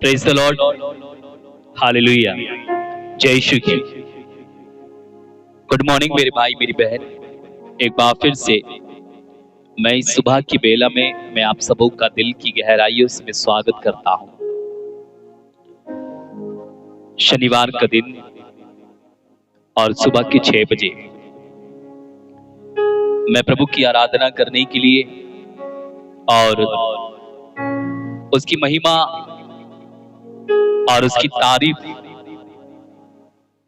Praise the Lord, hallelujah, जय Shri Krishna. Good morning मेरे भाई मेरी बहन, एक बार फिर से मैं इस सुबह की बेला में मैं आप सबों का दिल की गहराइयों से मैं स्वागत करता हूं। शनिवार का दिन और सुबह के 6 बजे मैं प्रभु की आराधना करने के लिए और उसकी महिमा और उसकी तारीफ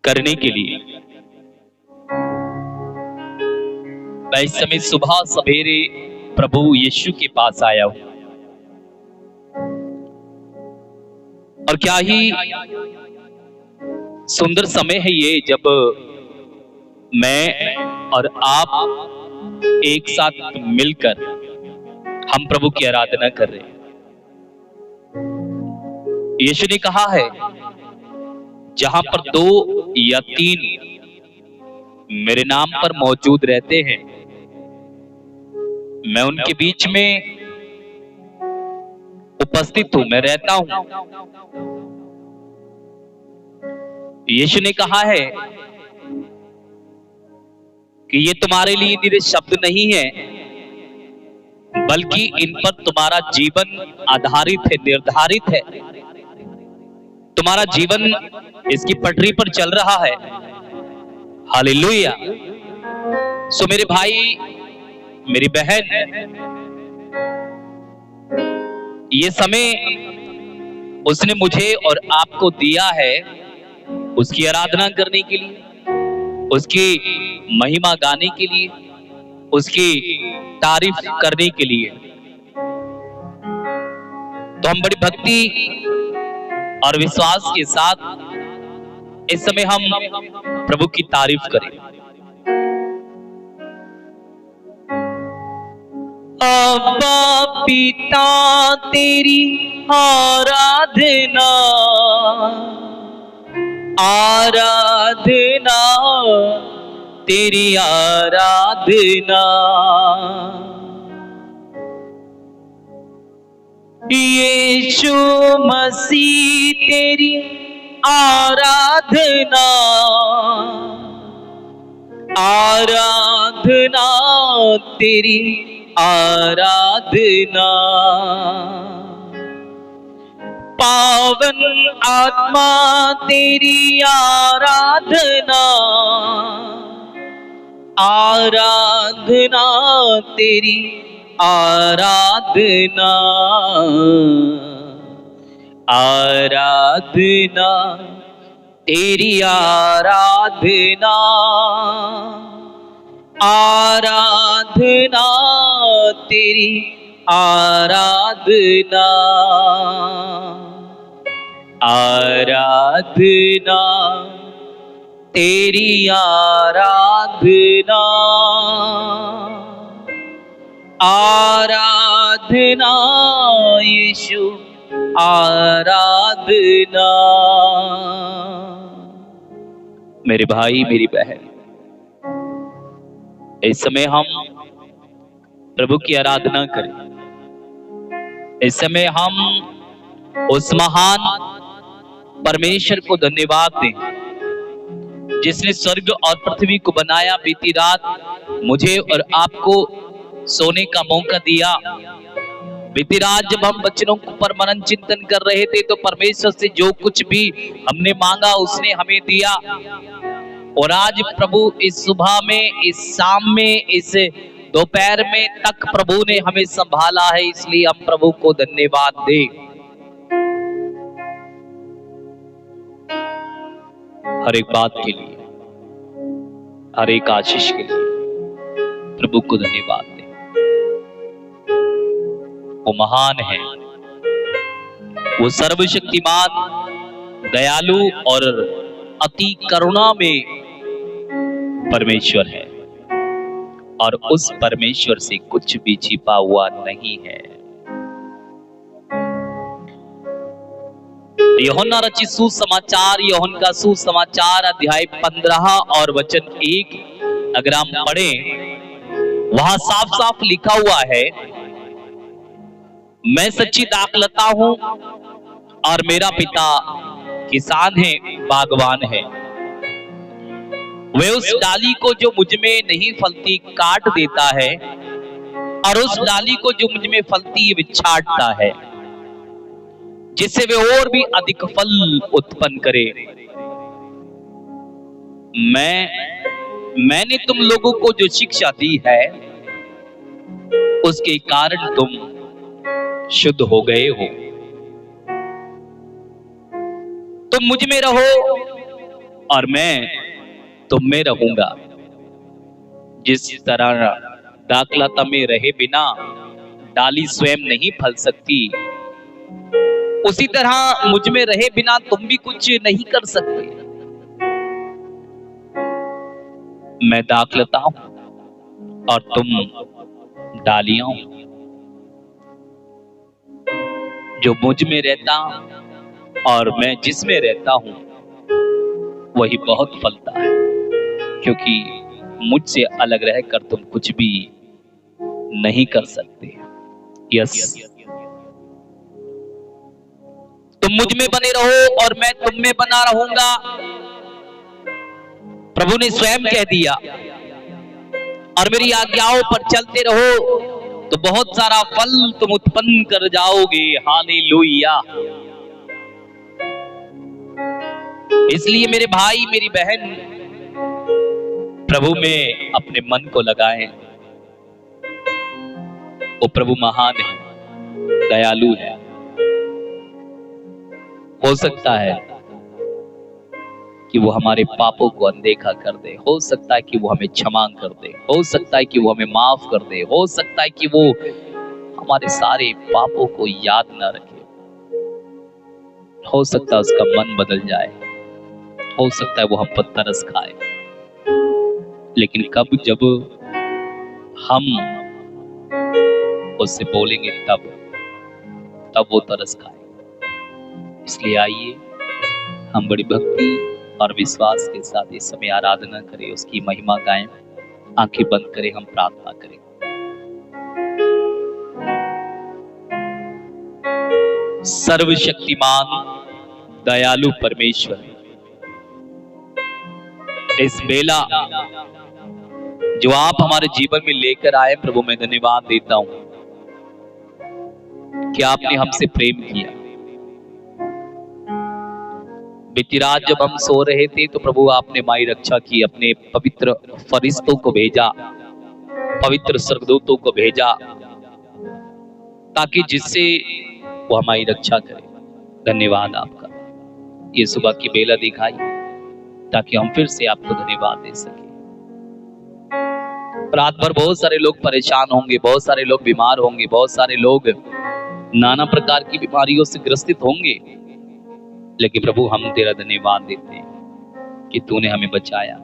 करने के लिए मैं इस समय सुबह सवेरे प्रभु यीशु के पास आया हूं। और क्या ही सुंदर समय है ये, जब मैं और आप एक साथ मिलकर हम प्रभु की आराधना कर रहे हैं। यीशु ने कहा है, जहां पर 2 या 3 मेरे नाम पर मौजूद रहते हैं, मैं उनके बीच में उपस्थित हूं, मैं रहता हूं। यीशु ने कहा है कि ये तुम्हारे लिए निरे शब्द नहीं है, बल्कि इन पर तुम्हारा जीवन आधारित है, निर्धारित है। तुम्हारा जीवन इसकी पटरी पर चल रहा है। हालेलुया। सो मेरे भाई मेरी बहन, ये समय उसने मुझे और आपको दिया है उसकी आराधना करने के लिए, उसकी महिमा गाने के लिए, उसकी तारीफ करने के लिए। तो हम बड़ी भक्ति और विश्वास के साथ इस समय हम प्रभु की तारीफ करें। अब्बा पिता तेरी आराधना, आराधना तेरी आराधना। यीशु मसीह तेरी आराधना, आराधना तेरी आराधना। पावन आत्मा तेरी आराधना, आराधना तेरी आराधना, आराधना तेरी आराधना, आराधना तेरी आराधना, आराधना तेरी आराधना, आराधना यीशु आराधना। मेरे भाई मेरी बहन, इस समय हम प्रभु की आराधना करें। इस समय हम उस महान परमेश्वर को धन्यवाद दें जिसने स्वर्ग और पृथ्वी को बनाया। बीती रात मुझे और आपको सोने का मौका दिया। बीती रात जब हम वचनों पर मनन चिंतन कर रहे थे, तो परमेश्वर से जो कुछ भी हमने मांगा उसने हमें दिया। और आज प्रभु इस सुबह में, इस शाम में, इस दोपहर में तक प्रभु ने हमें संभाला है, इसलिए हम प्रभु को धन्यवाद दें। हर एक बात के लिए, हर एक आशीष के लिए प्रभु को धन्यवाद दें। वो महान है, वो सर्वशक्तिमान, दयालु और अति करुणा में परमेश्वर है, और उस परमेश्वर से कुछ भी छिपा हुआ नहीं है। यूहन्ना रचित सुसमाचार, यूहन्ना का सुसमाचार अध्याय 15 और वचन 1 अगर हम पढ़ें, वहां साफ साफ लिखा हुआ है, मैं सच्ची दाखलता हूं और मेरा पिता किसान है, बागवान है। वे उस डाली को जो मुझ में नहीं फलती काट देता है और उस डाली को जो मुझ में फलती है छांटता है, जिससे वे और भी अधिक फल उत्पन्न करे। मैंने तुम लोगों को जो शिक्षा दी है उसके कारण तुम शुद्ध हो गए हो। तुम मुझ में रहो और मैं तुम में रहूंगा। जिस तरह दाखलता में रहे बिना डाली स्वयं नहीं फल सकती, उसी तरह मुझ में रहे बिना तुम भी कुछ नहीं कर सकते। मैं दाखलता हूं और तुम डालियां हो। जो मुझ में रहता और मैं जिसमें रहता हूं वही बहुत फलता है, क्योंकि मुझसे अलग रहकर तुम कुछ भी नहीं कर सकते। यस, तुम मुझ में बने रहो और मैं तुम में बना रहूंगा। प्रभु ने स्वयं कह दिया। और मेरी आज्ञाओं पर चलते रहो तो बहुत सारा फल तुम उत्पन्न कर जाओगे। हालेलुया। इसलिए मेरे भाई मेरी बहन, प्रभु में अपने मन को लगाएं। वो प्रभु महान है, दयालु है। हो सकता है कि वो हमारे पापों को अनदेखा कर दे, हो सकता है कि वो हमें क्षमा कर दे, हो सकता है कि वो हमें माफ कर दे, हो सकता है कि वो हमारे सारे पापों को याद ना रखे, हो सकता है उसका मन बदल जाए, हो सकता है वो हम पर तरस खाए। लेकिन कब? जब हम उससे बोलेंगे तब वो तरस खाए। इसलिए आइए हम बड़ी भक्ति और विश्वास के साथ इस समय आराधना करें, उसकी महिमा गाएं। आंखें बंद करें, हम प्रार्थना करें। सर्वशक्तिमान दयालु परमेश्वर, इस बेला जो आप हमारे जीवन में लेकर आए, प्रभु मैं धन्यवाद देता हूं कि आपने हमसे प्रेम किया। बीती रात जब हम सो रहे थे तो प्रभु आपने हमारी रक्षा की। अपने पवित्र फरिश्तों को भेजा, पवित्र स्वर्गदूतों को भेजा, ताकि जिससे वो हमारी रक्षा करे। धन्यवाद आपका। ये सुबह की बेला दिखाई ताकि हम फिर से आपको धन्यवाद दे सके। रात भर बहुत सारे लोग परेशान होंगे, बहुत सारे लोग बीमार होंगे, बहुत सारे लोग नाना प्रकार की बीमारियों से ग्रसित होंगे, लेकिन प्रभु हम तेरा धन्यवाद देते हैं कि तूने हमें बचाया।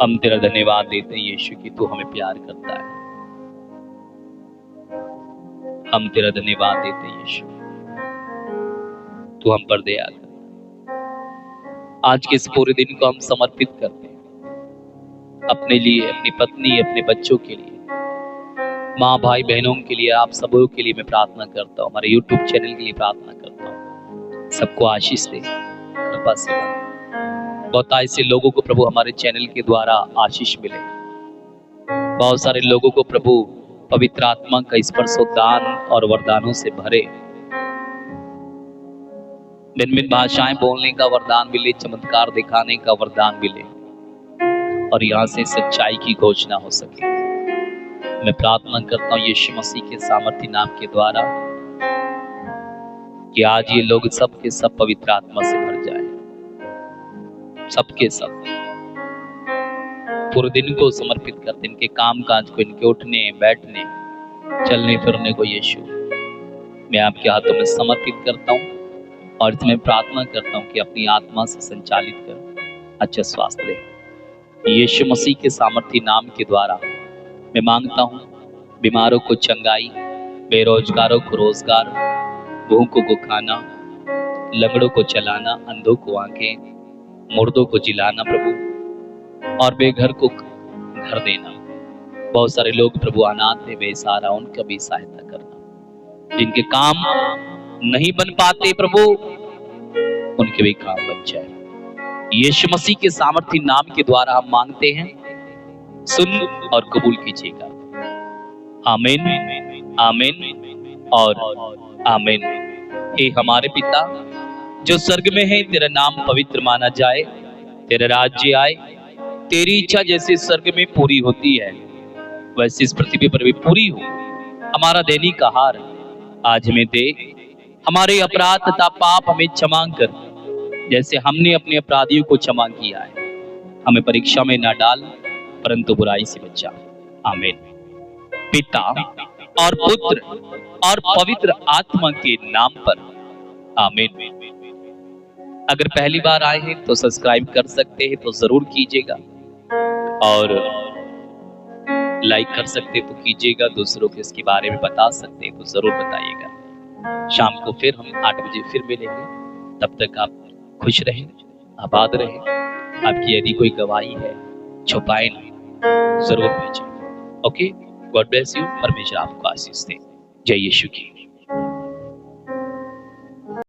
हम तेरा धन्यवाद देते हैं यीशु कि तू हमें प्यार करता है। हम तेरा धन्यवाद देते हैं यीशु, तू हम पर दया कर। आज के इस पूरे दिन को हम समर्पित करते हैं अपने लिए, अपनी पत्नी, अपने बच्चों के लिए, माँ भाई बहनों के लिए, आप सबों के लिए मैं प्रार्थना करता हूँ। हमारे YouTube चैनल के लिए प्रार्थना करता हूँ। सबको आशीष दे, कृपा से बहुत ऐसे लोगों को प्रभु हमारे चैनल के द्वारा आशीष मिले। बहुत सारे लोगों को प्रभु पवित्र आत्मा का स्पर्श दान और वरदानों से भरे। भिन्न भाषाएं बोलने का वरदान मिले, चमत्कार दिखाने का वरदान मिले, और यहाँ से सच्चाई की घोषणा हो सके। मैं प्रार्थना करता हूँ यीशु मसीह के सामर्थी नाम के द्वारा कि आज ये लोग सब के सब पवित्र आत्मा से भर जाए। सबके सब पूरे दिन को समर्पित करते, इनके काम काज को, इनके उठने बैठने चलने फिरने को यीशु मैं आपके हाथों में समर्पित करता हूँ। और इसमें प्रार्थना करता हूँ कि अपनी आत्मा से संचालित कर अच्छा स्वास्थ्य दे। यीशु मसीह के सामर्थी नाम के द्वारा मैं मांगता हूँ बीमारों को चंगाई, बेरोजगारों को रोजगार, भूखों को खाना, लंगड़ों को चलाना, अंधों को आंखें, मुर्दों को जिलाना प्रभु, और बेघर को घर देना। बहुत सारे लोग प्रभु अनाथ है, बेसहारा, उनका भी सहायता करना। जिनके काम नहीं बन पाते प्रभु, उनके भी काम बन जाए। यीशु मसीह के सामर्थ्य नाम के द्वारा हम मांगते हैं, सुन और कबूल कीजिएगा। आमीन, आमीन और आमीन। हे हमारे पिता जो स्वर्ग में है, तेरा नाम पवित्र माना जाए, तेरा राज्य आए, तेरी इच्छा जैसे स्वर्ग में पूरी होती है वैसे इस पृथ्वी पर भी पूरी हो। हमारा दैनिक आहार आज हमें दे, हमारे अपराध तथा पाप हमें क्षमा कर, जैसे हमने अपने अपराधियों को क्षमा किया है। हमें परीक्षा में ना डाल, परंतु बुराई से बचा। आमीन। पिता और पुत्र और पवित्र आत्मा के नाम पर आमीन। अगर पहली बार आए हैं तो सब्सक्राइब कर सकते हैं तो जरूर कीजिएगा, और लाइक कर सकते तो कीजिएगा, दूसरों को इसके बारे में बता सकते हैं तो जरूर बताइएगा। शाम को फिर हम 8 बजे फिर मिलेंगे। तब तक आप खुश रहें, आबाद रहें। आपकी यदि कोई गवाही है छुपाए नहीं, जरूर भेजें। Okay, God bless you. परमेश्वर आपको आशीष दे। जय यीशु की।